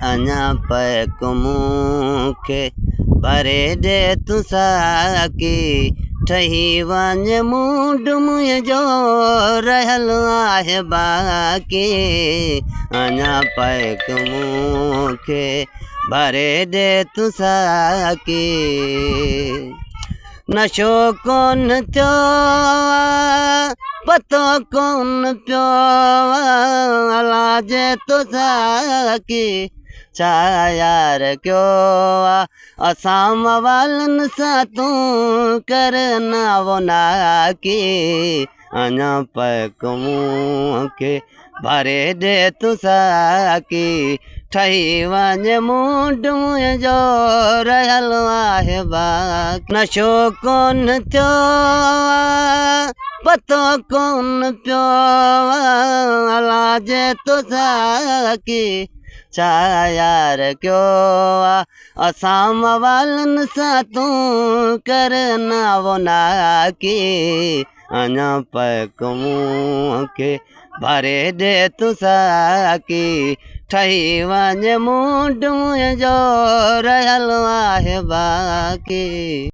अञा पैक मूंखे भरे दे तूं साकी ठही वञ मूड मुंहिंजो रहियल आहे बाक़ी अञा पैक मूंखे भरे दे तूं साकी नशो कोन थियो पतो कोन पियो अलाजे तो साकी छा यार कयो असां मवालनि सां तूं कर नावो नाकी अञा पैक मूंखे भरे दे तूं साकी ठही वञ मूड मुंहिंजो रहियल आहे बाक़ी नशो कोन थियो पतो कोन पियो अलाजे तो साकी छा यार कयो असां मवालनि सां तूं कर नावो नाकी अञा पैक मूंखे भरे दे तूं साकी ठही वञ मूड मुंहिंजो रहियल आहे बाक़ी।